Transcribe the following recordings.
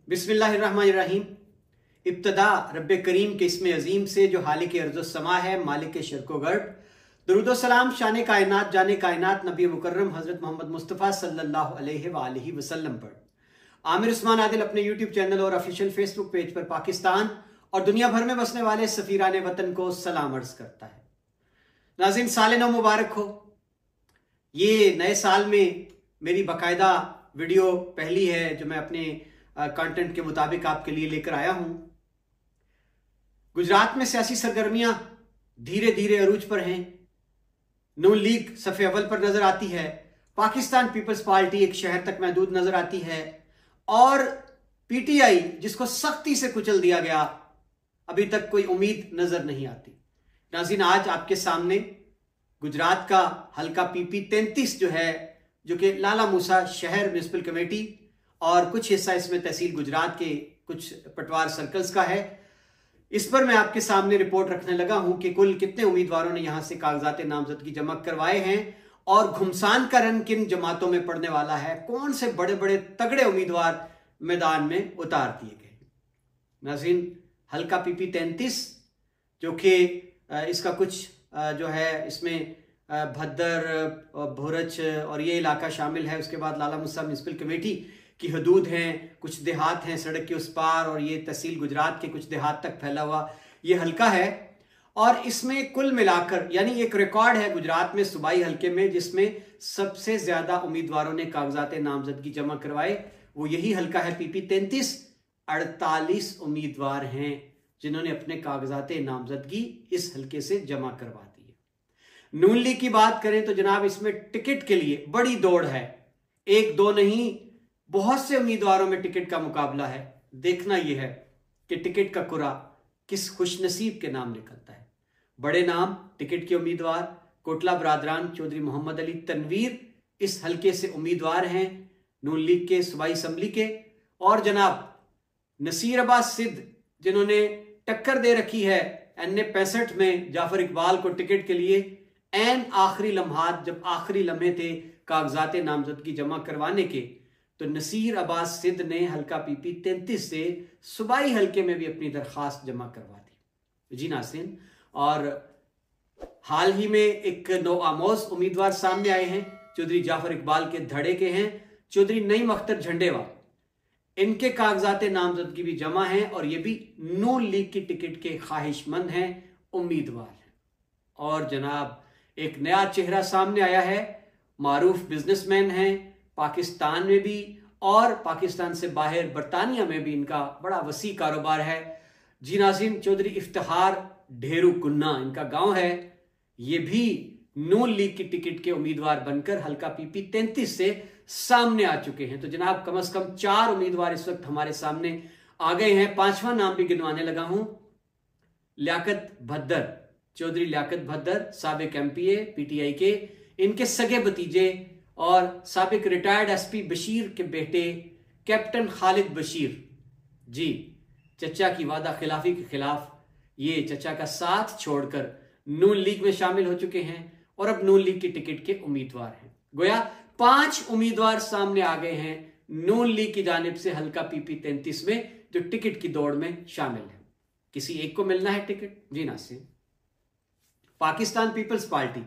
बिस्मिल्लाहिर्रहमानिर्रहीम। इब्तदा रब्बे करीम के इसमें अजीम से जो हालिक अर्ज़ समा है, मालिक के शर्को गर्द, दरूद सलाम शान कायनात जाने कायनात नबी मुकर्रम हज़रत मोहम्मद मुस्तफ़ा सल्लल्लाहु अलैहि वसल्लम पर। आमिर उस्मान आदिल अपने यूट्यूब चैनल और ऑफिशियल फेसबुक पेज पर पाकिस्तान और दुनिया भर में बसने वाले सफ़ीरान वतन को सलाम अर्ज़ करता है। नाज़रीन, साल नौ मुबारक हो। ये नए साल में मेरी बाकायदा वीडियो पहली है जो मैं अपने कंटेंट के मुताबिक आपके लिए लेकर आया हूं। गुजरात में सियासी सरगर्मियां धीरे धीरे अरूज पर हैं। नून लीग सफ़े अव्वल पर नजर आती है, पाकिस्तान पीपल्स पार्टी एक शहर तक महदूद नजर आती है और पीटीआई जिसको सख्ती से कुचल दिया गया, अभी तक कोई उम्मीद नजर नहीं आती। नाज़रीन, आज आपके सामने गुजरात का हल्का पीपी 33 जो है, जो कि लाला मूसा शहर म्यूनिसिपल कमेटी और कुछ हिस्सा इसमें तहसील गुजरात के कुछ पटवार सर्कल्स का है, इस पर मैं आपके सामने रिपोर्ट रखने लगा हूं कि कुल कितने उम्मीदवारों ने यहां से कागजात नामजदगी जमा करवाए हैं और घुमसान का रंग किन जमातों में पड़ने वाला है, कौन से बड़े बड़े तगड़े उम्मीदवार मैदान में उतार दिए गए। नाज़रीन, हल्का पीपी 33 जो कि इसका कुछ जो है इसमें भद्दर, भोरच और ये इलाका शामिल है। उसके बाद लाला मूसा म्यूनिसिपल कमेटी की हदूद हैं, कुछ देहात हैं सड़क के उस पार, और ये तहसील गुजरात के कुछ देहात तक फैला हुआ ये हल्का है। और इसमें कुल मिलाकर यानी एक रिकॉर्ड है गुजरात में सूबाई हल्के में जिसमें सबसे ज्यादा उम्मीदवारों ने कागजात नामजदगी जमा करवाए, वो यही हल्का है पीपी 33। 48 उम्मीदवार हैं जिन्होंने अपने कागजात नामजदगी इस हल्के से जमा करवा दी है। नून लीग की बात करें तो जनाब इसमें टिकट के लिए बड़ी दौड़ है, एक दो नहीं बहुत से उम्मीदवारों में टिकट का मुकाबला है। देखना यह है कि टिकट का कुरा किस खुशनसीब के नाम निकलता है। बड़े नाम टिकट के उम्मीदवार कोटला बरादरान चौधरी मोहम्मद अली तनवीर इस हल्के से उम्मीदवार हैं नून लीग के सूबाई असम्बली के, और जनाब नसीर अब्बास सिद्ध जिन्होंने टक्कर दे रखी है NA 65 में जाफर इकबाल को टिकट के लिए एन आखिरी लम्हात, जब आखिरी लम्हे थे कागजात नामजदगी जमा करवाने के, तो नसीर अब्बास सिद्ध ने हल्का पीपी 33 से सूबाई हल्के में भी अपनी दरखास्त जमा करवा दी। जी नाज़रीन, और हाल ही में एक नो आमोज उम्मीदवार सामने आए हैं, चौधरी जाफर इकबाल के धड़े के हैं, चौधरी नईम अख्तर झंडेवाल। इनके कागजात नामजदगी भी जमा हैं और ये भी नून लीग की टिकट के ख्वाहिशमंद हैं, उम्मीदवार हैं। और जनाब एक नया चेहरा सामने आया है, मारूफ बिजनेसमैन हैं पाकिस्तान में भी और पाकिस्तान से बाहर बरतानिया में भी इनका बड़ा वसी कारोबार है। जी नाज़रीन, चौधरी इफ्तिखार ढेरू कुन्ना इनका गांव है, ये भी नून लीग की टिकट के उम्मीदवार बनकर हल्का पीपी 33 से सामने आ चुके हैं। तो जनाब कम से कम 4 उम्मीदवार इस वक्त हमारे सामने आ गए हैं। 5वां नाम भी गिनवाने लगा हूं, लियाकत भद्दर, चौधरी लियाकत भद्दर साबिक MPA PTI के, इनके सगे भतीजे और साबिक रिटायर्ड SP बशीर के बेटे कैप्टन खालिद बशीर जी, चचा की वादा खिलाफी के खिलाफ ये चचा का साथ छोड़कर नून लीग में शामिल हो चुके हैं और अब नून लीग की टिकट के उम्मीदवार हैं। गोया 5 उम्मीदवार सामने आ गए हैं नून लीग की जानिब से हल्का पीपी 33 में जो टिकट की दौड़ में शामिल है। किसी एक को मिलना है टिकट। जी नाज़रीन, पाकिस्तान पीपल्स पार्टी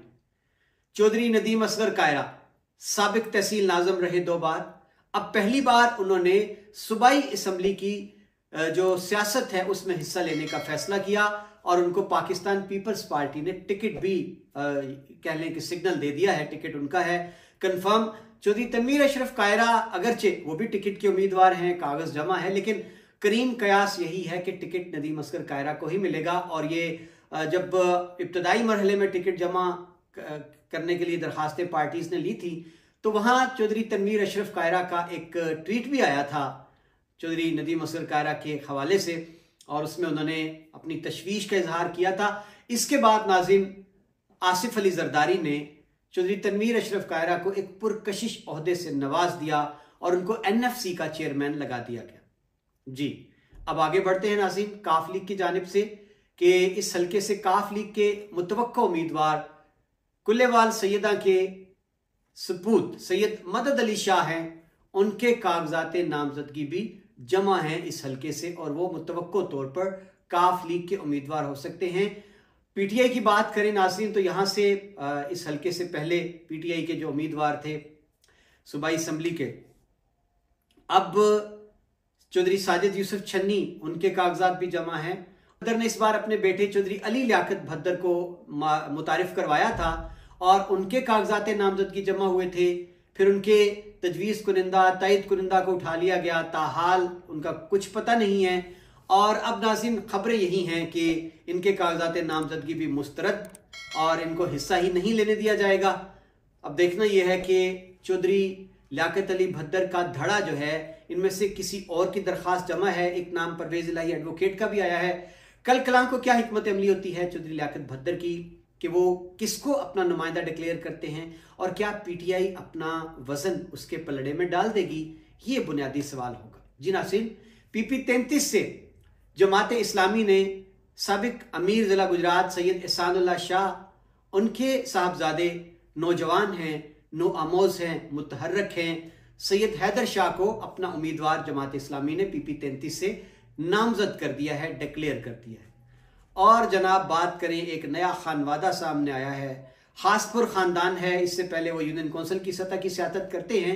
चौधरी नदीम असगर कायरा साबिक तहसील नाज़म रहे 2 बार, अब पहली बार उन्होंने सूबाई असम्बली की जो सियासत है उसमें हिस्सा लेने का फैसला किया और उनको पाकिस्तान पीपल्स पार्टी ने टिकट भी कह लें कि सिग्नल दे दिया है, टिकट उनका है कंफर्म। चौधरी तनवीर अशरफ कायरा अगरचे वो भी टिकट के उम्मीदवार हैं, कागज जमा है, लेकिन करीम कयास यही है कि टिकट नदीम असगर कायरा को ही मिलेगा। और ये जब इब्तदाई मरहले में टिकट जमा करने के लिए दरखास्तें पार्टीज ने ली थी तो वहां चौधरी तनवीर अशरफ कायरा का एक ट्वीट भी आया था चौधरी नदीम असगर कायरा के हवाले से, और उसमें उन्होंने अपनी तशवीश का इजहार किया था। इसके बाद नाज़रीन आसिफ अली जरदारी ने चौधरी तनवीर अशरफ कायरा को एक पुरकशिश ओहदे से नवाज दिया और उनको NFC का चेयरमैन लगा दिया गया। जी, अब आगे बढ़ते हैं नाज़रीन काफ लीग की जानिब से कि इस हल्के से काफ लीग के मुतवक्का उम्मीदवार कुल्लेवाल सैयदा के सपूत सैयद मदद अली शाह हैं, उनके कागजात नामजदगी भी जमा हैं इस हलके से और वो मुतवक्को तौर पर काफ लीग के उम्मीदवार हो सकते हैं। पीटीआई की बात करें नाज़रीन तो यहां से इस हलके से पहले पीटीआई के जो उम्मीदवार थे सूबाई असम्बली के, अब चौधरी साजिद यूसुफ छन्नी, उनके कागजात भी जमा हैं। भद्दर ने इस बार अपने बेटे चौधरी अली लियाकत भद्दर को मुतारिफ करवाया था और उनके कागजात नामजदगी जमा हुए थे। फिर उनके तजवीज़ कुनिंदा, तायद कुनिंदा को उठा लिया गया, ताहाल उनका कुछ पता नहीं है। और अब नाज़रीन खबरें यही हैं कि इनके कागजात नामजदगी भी मुस्तरद और इनको हिस्सा ही नहीं लेने दिया जाएगा। अब देखना यह है कि चौधरी लियाकत अली भद्दर का धड़ा जो है, इनमें से किसी और की दरख्वास्त जमा है। एक नाम परवेज इलाही एडवोकेट का भी आया है। कल कलाम को क्या हिकमत अमली होती है चौधरी लियाकत भद्दर की कि वो किसको अपना नुमाइंदा डिक्लेयर करते हैं और क्या पीटीआई अपना वजन उसके पलड़े में डाल देगी, ये बुनियादी सवाल होगा। जी नाज़रीन, पीपी 33 से जमात इस्लामी ने साबिक अमीर जिला गुजरात सैयद एहसानुल्लाह शाह, उनके साहबजादे नौजवान हैं, नो आमोज हैं, मुतहर्रक हैं, सैयद हैदर शाह को अपना उम्मीदवार जमात इस्लामी ने पीपी 33 से नामजद कर दिया है, डिक्लेयर कर दिया है। और जनाब बात करें, एक नया खानवादा सामने आया है। खासपुर खानदान है, इससे पहले वो यूनियन कौंसिल की सतह की सियासत करते हैं।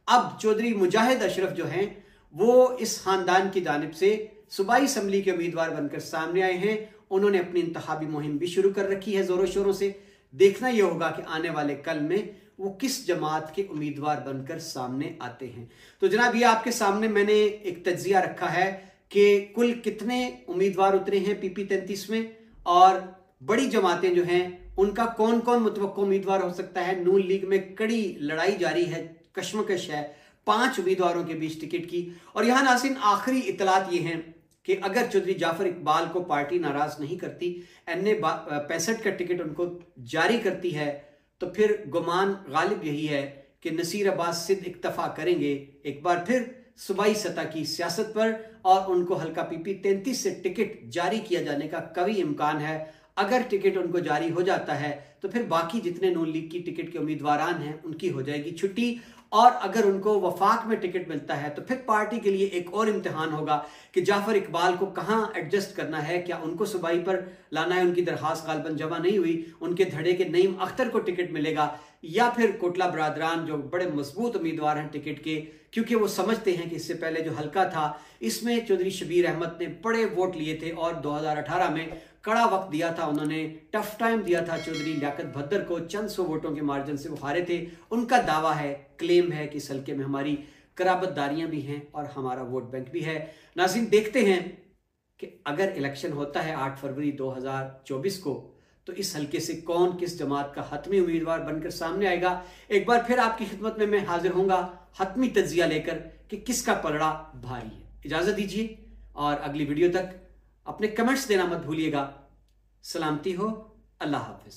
अब चौधरी मुजाहिद अशरफ जो हैं वो इस खानदान की जानिब से सूबाई असम्बली के उम्मीदवार बनकर सामने आए हैं। उन्होंने अपनी इंतखाबी मुहिम भी शुरू कर रखी है जोरों शोरों से। देखना यह होगा कि आने वाले कल में वो किस जमात के उम्मीदवार बनकर सामने आते हैं। तो जनाब ये आपके सामने मैंने एक तज्जिया रखा है कि कुल कितने उम्मीदवार उतरे हैं पीपी 33 में और बड़ी जमातें जो हैं उनका कौन कौन मुतवक्को उम्मीदवार हो सकता है। नून लीग में कड़ी लड़ाई जारी है, कश्मकश है 5 उम्मीदवारों के बीच टिकट की। और यहां नाज़रीन आखिरी इतलात ये हैं कि अगर चौधरी जाफर इकबाल को पार्टी नाराज नहीं करती, NA 65 का टिकट उनको जारी करती है, तो फिर गुमान गालिब यही है कि नसीर अब्बास सिद्ध इक्तफा करेंगे एक बार फिर सूबाई सतह की सियासत पर और उनको हल्का पीपी 33 से टिकट जारी किया जाने का कवी इम्कान है। अगर टिकट उनको जारी हो जाता है तो फिर बाकी जितने नून लीग की टिकट के उम्मीदवारान हैं उनकी हो जाएगी छुट्टी। और अगर उनको वफाक में टिकट मिलता है तो फिर पार्टी के लिए एक और इम्तिहान होगा कि जाफर इकबाल को कहां एडजस्ट करना है। क्या उनको सूबाई पर लाना है, उनकी दरखास्त गालबन जमा नहीं हुई, उनके धड़े के नईम अख्तर को टिकट मिलेगा, या फिर कोटला बरादरान जो बड़े मजबूत उम्मीदवार हैं टिकट के, क्योंकि वो समझते हैं कि इससे पहले जो हल्का था इसमें चौधरी शबीर अहमद ने बड़े वोट लिए थे और 2018 में कड़ा वक्त दिया था, उन्होंने टफ टाइम दिया था चौधरी लियाकत भद्दर को, चंद 100 वोटों के मार्जिन से वो हारे थे। उनका दावा है, क्लेम है कि इस हल्के में हमारी कराबतदारियां भी हैं और हमारा वोट बैंक भी है। नाज़रीन देखते हैं कि अगर इलेक्शन होता है 8 फरवरी 2024 को तो इस हल्के से कौन किस जमात का हतमी उम्मीदवार बनकर सामने आएगा। एक बार फिर आपकी खिदमत में मैं हाजिर होऊंगा हतमी तज्जिया लेकर कि किसका पलड़ा भारी है। इजाजत दीजिए और अगली वीडियो तक अपने कमेंट्स देना मत भूलिएगा। सलामती हो, अल्लाह हाफिज।